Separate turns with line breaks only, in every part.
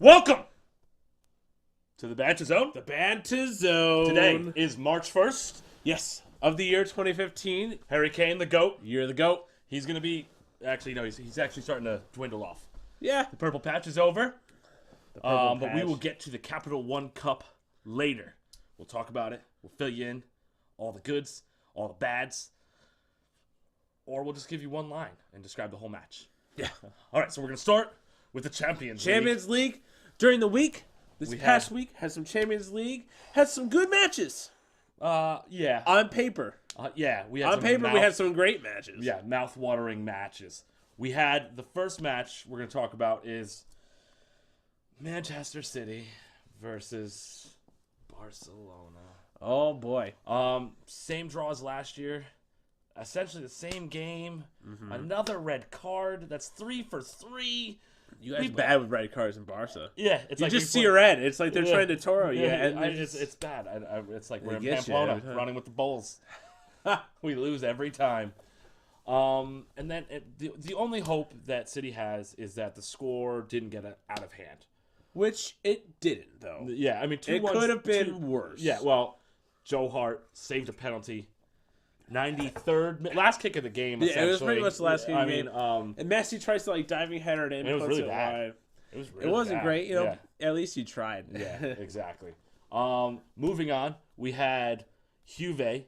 Welcome to the Banter Zone.
The Banter Zone.
Today is March 1st.
Yes, of the year 2015.
Harry Kane, the GOAT.
You're the GOAT.
He's going to be... Actually, no, he's actually starting to dwindle off.
Yeah.
The purple patch is over. But we
patch.
will get to the Capital One Cup later. We'll talk about it. We'll fill you in. All the goods, all the bads. Or we'll just give you one line and describe the whole match.
Yeah.
All right, so we're going to start with the Champions League.
Champions League. During the week, this past week, had some Champions League. Had some good matches.
Yeah.
On paper.
Yeah. We had
On paper, we had some great matches.
Yeah, mouth-watering matches. We had the first match we're going to talk about is Manchester City versus Barcelona.
Oh, boy.
Same draw as last year. Essentially the same game. Mm-hmm. Another red card. That's 3 for 3.
You guys bad with red cards in Barca.
Yeah, it's
you
like
just see red. It's like they're trying to Toro you.
Yeah,
And
it's bad. It's like we're in
get you
Pamplona
every time.
running with the Bulls. We lose every time. And then the only hope that City has is that the score didn't get out of hand.
Which it didn't, though.
Yeah, I mean,
It could have been worse.
Yeah, well, Joe Hart saved a penalty. 93rd, last kick of the game.
Yeah, it was pretty much the last kick of the game.
And
And Messi tries to like diving header it in.
it was
puts
really
it
bad.
wide.
It
Wasn't
bad.
great, you know.
Yeah.
At least you tried.
Yeah, exactly. Moving on, we had Juve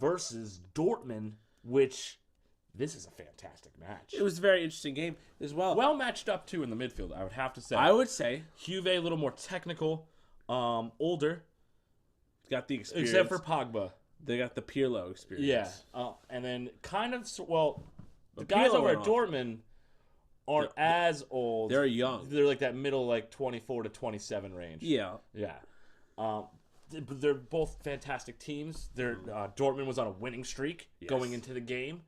versus Dortmund, which this is a fantastic match.
It was a very interesting game as well.
Well matched up too in the midfield, I would have to say.
I would say
Juve a little more technical, older,
got the experience.
except for Pogba.
They got the Pirlo experience.
Yeah, and then kind of the
But
guys
Pirlo
over at
went off.
Dortmund aren't as old.
They're young.
They're like that middle, like 24 to 27 range.
Yeah.
Yeah. They're both fantastic teams. Dortmund was on a winning streak going into the game.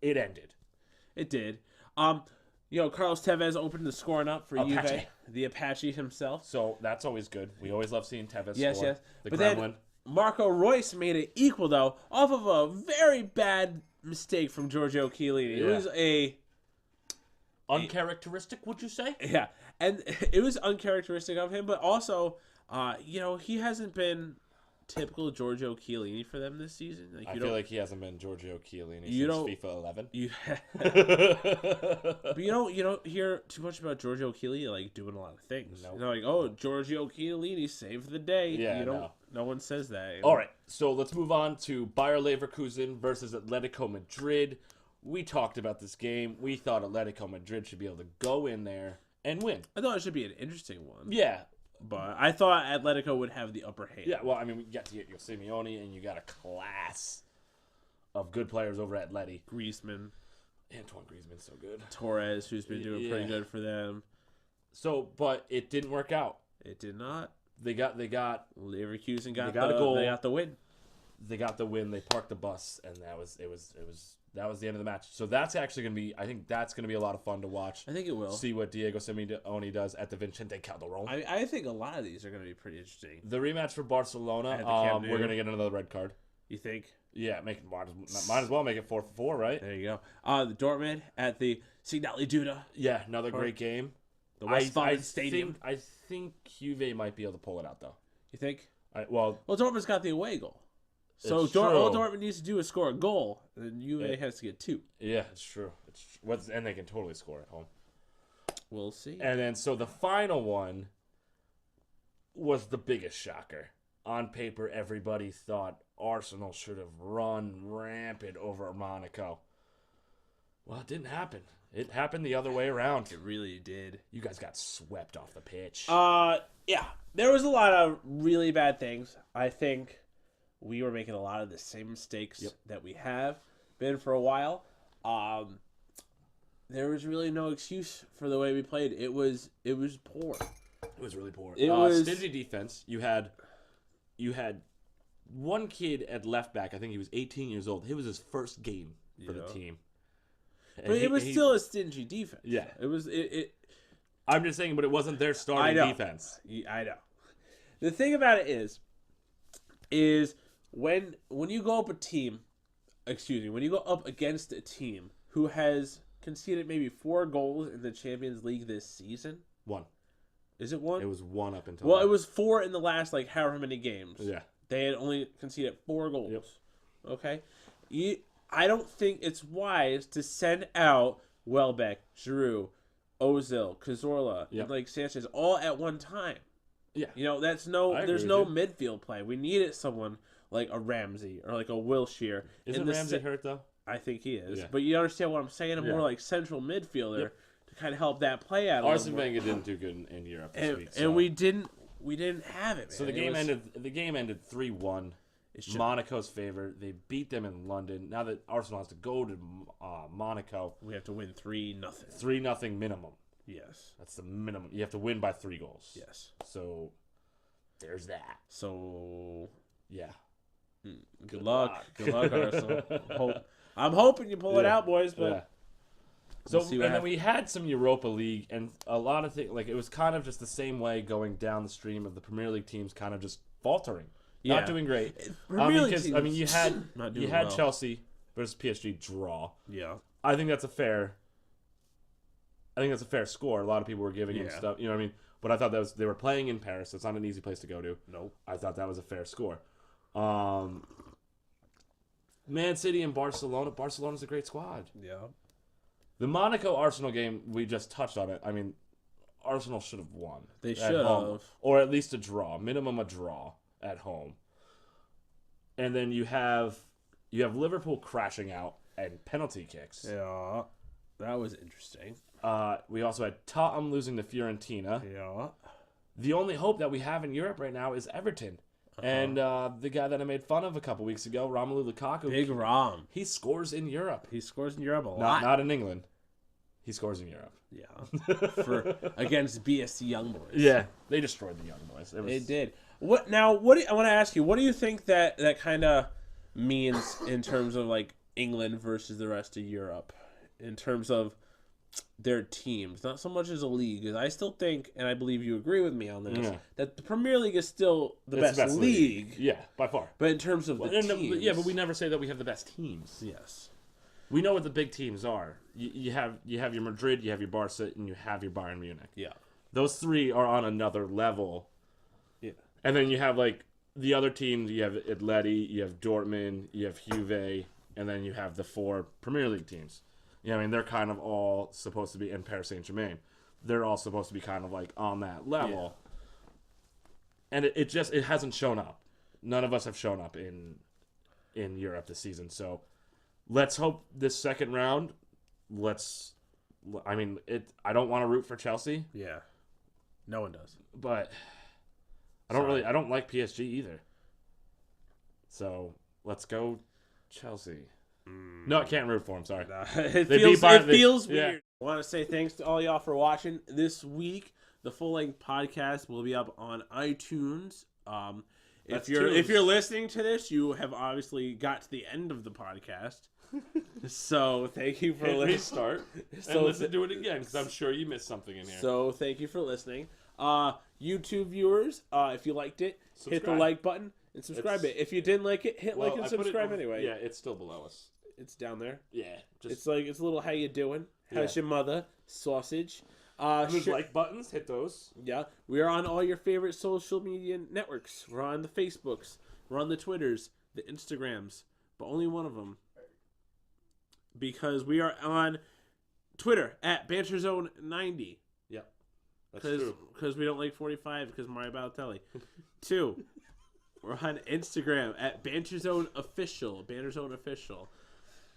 It ended.
It did. Carlos Tevez opened the scoring up for
Apache.
Juve, the Apache himself.
So that's always good. We always love seeing Tevez
Yes,
score.
yes.
The
But
Gremlin.
then Marco Reus made it equal, though, off of a very bad mistake from Giorgio Chiellini. It
Yeah.
was
Uncharacteristic, would you say?
Yeah, and it was uncharacteristic of him, but also, he hasn't been typical Giorgio Chiellini for them this season.
I feel like he hasn't been Giorgio Chiellini
You
since
don't-
FIFA 11.
But you don't hear too much about Giorgio Chiellini like doing a lot of things.
Nope.
Like, oh, Giorgio Chiellini saved the day.
Yeah,
no one says that.
All right, so let's move on to Bayer Leverkusen versus Atletico Madrid. We talked about this game. We thought Atletico Madrid should be able to go in there and win.
I thought it should be an interesting one.
Yeah.
But I thought Atletico would have the upper hand.
Yeah, well, I mean, we got to get your Simeone, and you got a class of good players over at Atleti.
Griezmann,
Antoine Griezmann's so good.
Torres, who's been doing pretty good for them.
So, but it didn't work out.
It did not.
They got
Leverkusen got
a goal.
They got the win.
They got the win. They parked the bus, and that was the end of the match. So that's actually gonna be. I think that's gonna be a lot of fun to watch.
I think it will.
See what Diego Simeone does at the Vicente Calderon.
I think a lot of these are going to be pretty interesting.
The rematch for Barcelona.
At the Camp Nou.
We're gonna get another red card.
You think?
Yeah, might as well make it 4 for 4, right?
There you go. The Dortmund at the Signal Iduna,
Yeah, another great game.
the Westfalen Stadium.
I think Juve might be able to pull it out though.
You think?
Well,
Dortmund's got the away goal. So
It's
all
true.
Dortmund needs to do is score a goal, and then Juve has to get 2.
yeah, it's true. And they can totally score at home.
We'll see.
And then, so the final one was the biggest shocker. On paper, everybody thought Arsenal should have run rampant over Monaco. Well, it didn't happen. It happened the other way around.
It really did.
You guys got swept off the pitch.
Yeah. There was a lot of really bad things. I think we were making a lot of the same mistakes that we have been for a while. There was really no excuse for the way we played. It was poor.
It was really poor.
It was
stingy defense. You had one kid at left back. I think he was 18 years old. It was his first game for the team.
But it was still a stingy defense.
Yeah.
It was
I'm just saying, but it wasn't their starting defense.
I know. The thing about it is when you go up when you go up against a team who has conceded maybe 4 goals in the Champions League this season,
1.
Is it 1?
It was 1 up until.
Well, it was 4 in the last however many games.
Yeah.
They had only conceded 4 goals.
Yep.
Okay. I don't think it's wise to send out Welbeck, Giroud, Ozil, Cazorla, and Sanchez all at one time.
Yeah.
There's no midfield play. We needed someone like a Ramsey or like a Wilshere.
Isn't Ramsey hurt though?
I think he is.
Yeah.
But you understand what I'm saying? A more like central midfielder to kind of help that play out.
Arsene Wenger didn't do good in Europe this week.
And we didn't have it. Man.
So the game ended 3-1. Monaco's favor. They beat them in London. Now that Arsenal has to go to Monaco,
we have to win 3-0.
3-0 minimum.
Yes,
that's the minimum. You have to win by 3 goals.
Yes.
So there's that.
So
yeah.
Good luck. Good luck, Arsenal. I'm hoping you pull it out, boys. But
so then we had some Europa League and a lot of things. Like it was kind of just the same way going down the stream of the Premier League teams, kind of just faltering. Not doing great. You had Chelsea versus PSG draw.
Yeah,
I think that's a fair score. A lot of people were giving him stuff. You know what I mean? But I thought they were playing in Paris. So it's not an easy place to go to.
Nope.
I thought that was a fair score. Man City and Barcelona. Barcelona's a great squad.
Yeah.
The Monaco Arsenal game, we just touched on it. I mean, Arsenal should have won.
They should have,
or at least a draw, minimum a draw at home. And then you have Liverpool crashing out and penalty kicks.
Yeah, that was interesting.
We also had Tottenham losing to Fiorentina.
Yeah.
The only hope that we have in Europe right now is Everton. And the guy that I made fun of a couple weeks ago, Romelu Lukaku.
Big Rom.
He scores in Europe.
He scores in Europe a lot.
Not in England. He scores in Europe.
Yeah. Against BSC Young Boys.
Yeah. They destroyed the Young Boys.
They did. I want to ask you, what do you think that kind of means in terms of like England versus the rest of Europe? In terms of their teams, not so much as a league, because I still think, and I believe you agree with me on this, that the Premier League is still the best league.
Yeah, by far.
But in terms of the teams,
but we never say that we have the best teams.
Yes,
we know what the big teams are. You have your Madrid, you have your Barca, and you have your Bayern Munich.
Yeah,
those 3 are on another level. Yeah, and then you have like the other teams. You have Atleti, you have Dortmund, you have Juve, and then you have the 4 Premier League teams. Yeah, I mean, they're kind of all supposed to be in Paris Saint-Germain. They're all supposed to be kind of like on that level. Yeah. And it hasn't shown up. None of us have shown up in Europe this season. So let's hope this second round, I don't want to root for Chelsea.
Yeah. No one does.
But I don't like PSG either. So let's go Chelsea. No, I can't root for them. Sorry.
It feels weird. I want to say thanks to all y'all for watching this week. The full-length podcast will be up on iTunes. If you're listening to this, you have obviously got to the end of the podcast. So thank you for listening.
Restart and listen to it again because I'm sure you missed something in here.
So thank you for listening. YouTube viewers, if you liked it, hit the like button and subscribe it. If you didn't like it, hit like and subscribe anyway.
Yeah, it's still below us.
It's down there.
Yeah.
It's a little how you doing? How's your mother? Sausage.
There's like buttons. Hit those.
Yeah. We are on all your favorite social media networks. We're on the Facebooks. We're on the Twitters. The Instagrams. But only one of them. Because we are on Twitter at BanterZone90.
Yeah. That's true.
Because we don't like 45 because Mario Balotelli. 2. We're on Instagram at BanterZoneOfficial. BanterZoneOfficial.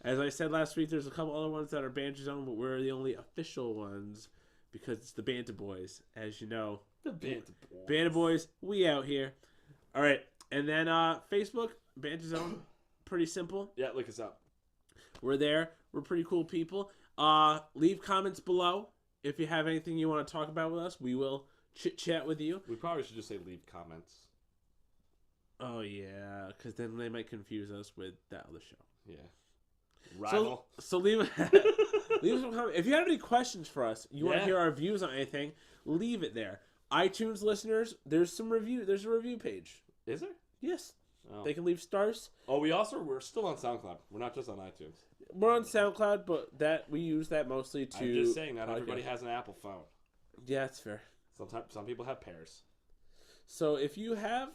As I said last week, there's a couple other ones that are Banter Zone, but we're the only official ones because it's the Banter Boys, as you know.
The Banter Boys.
Banter Boys, we out here. All right, and then Facebook, Banter Zone, pretty simple.
Yeah, look us up.
We're there. We're pretty cool people. Leave comments below if you have anything you want to talk about with us. We will chit-chat with you.
We probably should just say leave comments.
Oh, yeah, because then they might confuse us with that other show.
Yeah. Rival.
So leave some comments. If you have any questions for us, you want to hear our views on anything, leave it there. iTunes listeners, there's a review page.
Is there?
Yes. Oh. They can leave stars.
Oh, we're still on SoundCloud. We're not just on iTunes.
We're on SoundCloud, but we use that mostly to.
I'm just saying, not everybody has an Apple phone.
Yeah, that's fair.
Sometimes some people have pairs.
So if you have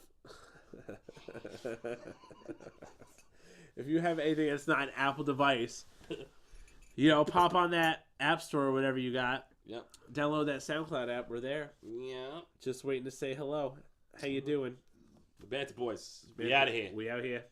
anything that's not an Apple device, pop on that App Store or whatever you got.
Yep.
Download that SoundCloud app. We're there.
Yeah.
Just waiting to say hello. How you doing?
The Banter Boys. We out of here.
We out here.